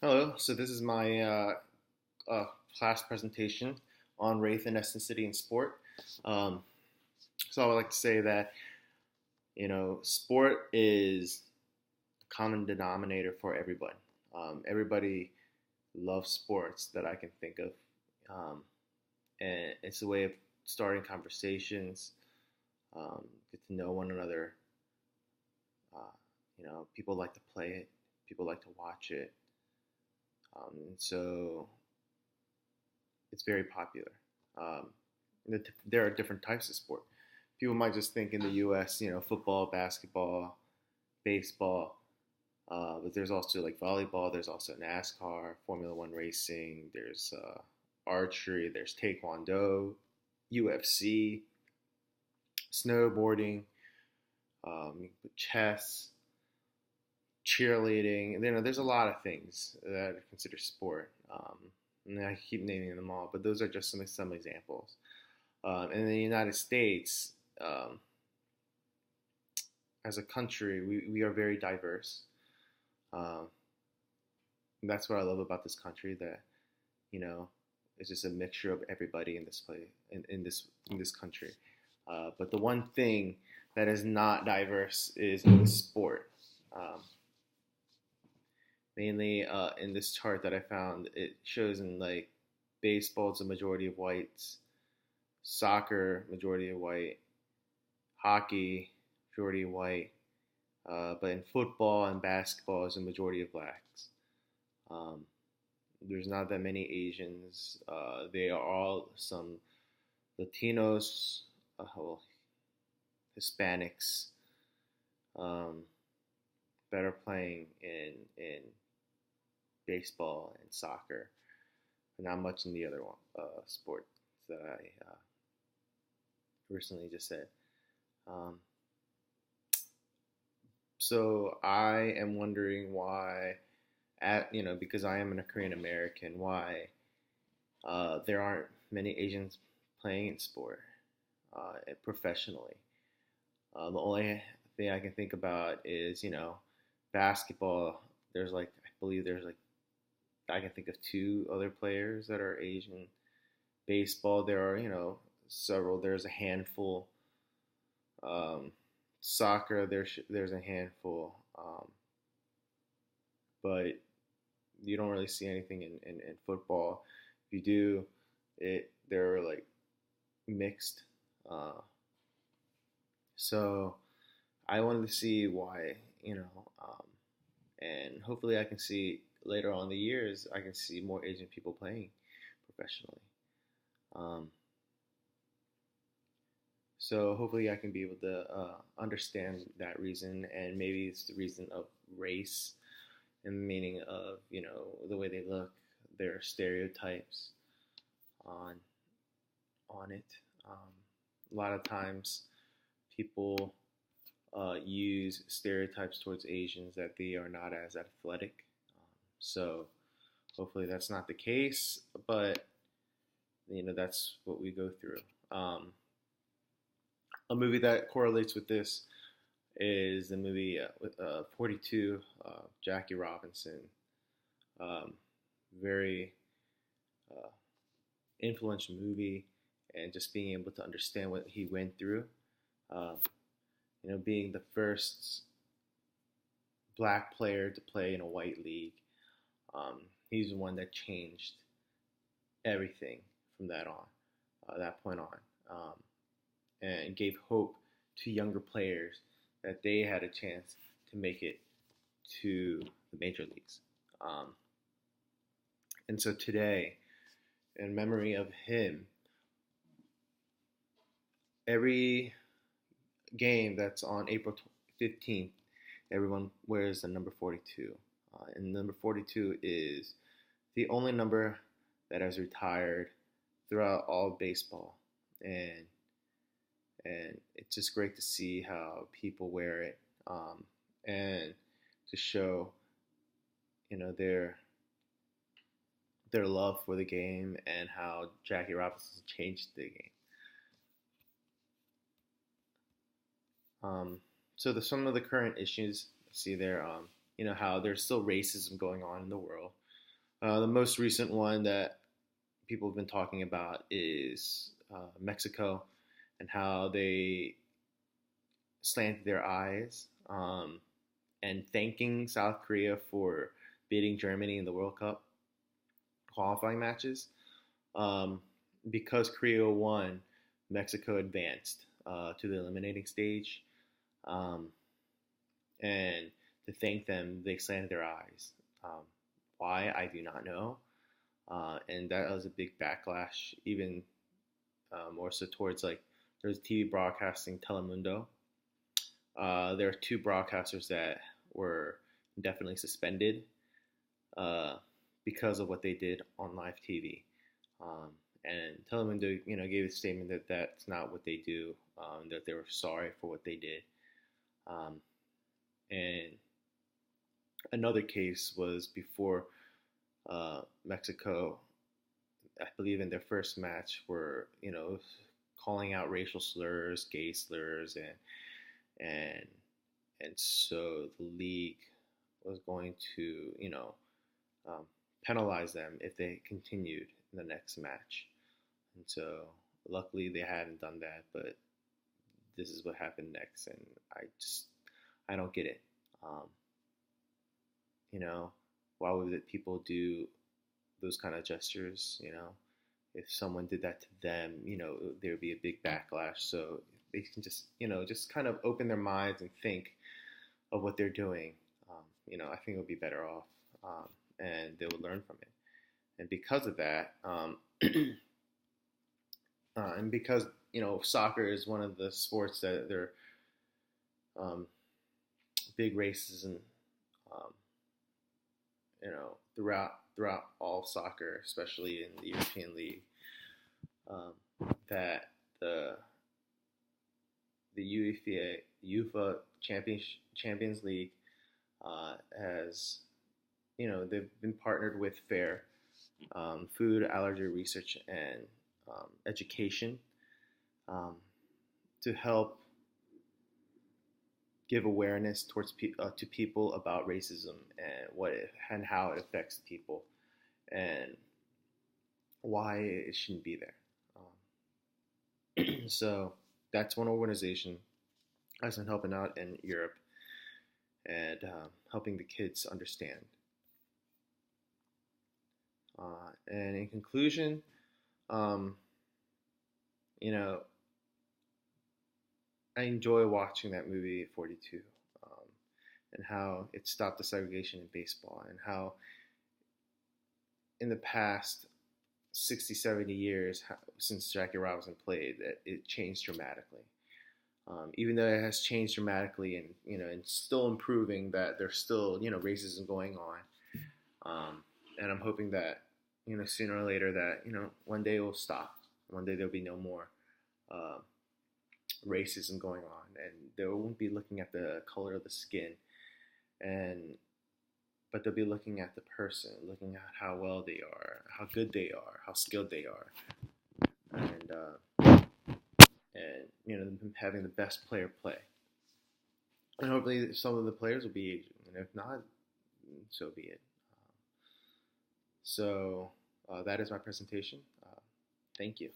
Hello, so this is my uh, class presentation on race and ethnicity in sport. Um, so I would like to say that, sport is a common denominator for everyone. Everybody loves sports that I can think of. And it's a way of starting conversations, get to know one another. People like to play it, people like to watch it. And so it's very popular. Um, there are different types of sport. People might just think in the U.S., football, basketball, baseball, but there's also like volleyball. There's also NASCAR, Formula One racing. There's archery. There's taekwondo, UFC, snowboarding, chess, cheerleading. There's a lot of things that are considered sport. And I keep naming them all, but those are just some examples. And in the United States, um, as a country, we are very diverse. Um, and that's what I love about this country. That you know, it's just a mixture of everybody in this place, in this country. But the one thing that is not diverse is in sport. Um, Mainly in this chart that I found, it shows in like baseball, it's a majority of whites, soccer, majority of white, hockey, majority of white, but in football and basketball, it's a majority of blacks. Um, there's not that many Asians. They are all some Latinos, well, Hispanics um, that are playing in baseball and soccer, not much in the other one, sports that I recently just said. Um, so I am wondering why, because I am a Korean American, why there aren't many Asians playing in sport professionally. The only thing I can think about is, basketball. There's like, I believe there's like, I can think of two other players that are Asian. Baseball, there are, several. There's a handful. Um, Soccer, there's a handful. But you don't really see anything in football. If you do, they're like mixed. Uh, so I wanted to see why, and hopefully I can see later on in the years I can see more Asian people playing professionally. Um, so hopefully I can be able to understand that reason, and maybe it's the reason of race and the meaning of the way they look, their stereotypes on it. Um, a lot of times people use stereotypes towards Asians that they are not as athletic. So hopefully that's not the case, but that's what we go through. A movie that correlates with this is the movie 42, Jackie Robinson. Um, Very uh, influential movie, and just being able to understand what he went through. Um, being the first black player to play in a white league, he's the one that changed everything from that point on, and gave hope to younger players that they had a chance to make it to the major leagues. Um, and so today, in memory of him, every game that's on April 15th, everyone wears the number 42. And number 42 is the only number that has retired throughout all of baseball. And it's just great to see how people wear it, and to show their love for the game and how Jackie Robinson changed the game. So some of the current issues I see there, how there's still racism going on in the world. The most recent one that people have been talking about is Mexico and how they slanted their eyes and thanking South Korea for beating Germany in the World Cup qualifying matches. Um, because Korea won, Mexico advanced to the eliminating stage. Um, and to thank them, they slanted their eyes. Um, why, I do not know. And that was a big backlash, even more so towards like there's TV broadcasting Telemundo. There are two broadcasters that were definitely suspended uh, because of what they did on live TV. Um, and Telemundo, gave a statement that that's not what they do, that they were sorry for what they did. Um, and another case was before Mexico, I believe in their first match, were calling out racial slurs, gay slurs, and and so the league was going to um, penalize them if they continued in the next match. And so luckily they hadn't done that, but this is what happened next, and I don't get it. Um, you know, why would people do those kind of gestures? If someone did that to them, there would be a big backlash. So they can just kind of open their minds and think of what they're doing. I think it would be better off, and they would learn from it. And because of that, and because soccer is one of the sports that there are big racism, um, throughout all soccer, especially in the European League, that the UEFA Champions League has they've been partnered with FAIR, Food Allergy Research and Education, um, to help give awareness to people about racism and how it affects people and why it shouldn't be there. So that's one organization that's been helping out in Europe and helping the kids understand. And in conclusion, um, you know, I enjoy watching that movie 42, and how it stopped the segregation in baseball, and how in the past 60, 70 years since Jackie Robinson played, that it changed dramatically. Even though it has changed dramatically, and still improving, that there's still racism going on, and I'm hoping that sooner or later that one day it will stop. One day there'll be no more uh, racism going on, and they won't be looking at the color of the skin, but they'll be looking at the person, looking at how well they are, how good they are, how skilled they are, and having the best player play. And hopefully some of the players will be Asian, and if not, so be it. So that is my presentation. Thank you.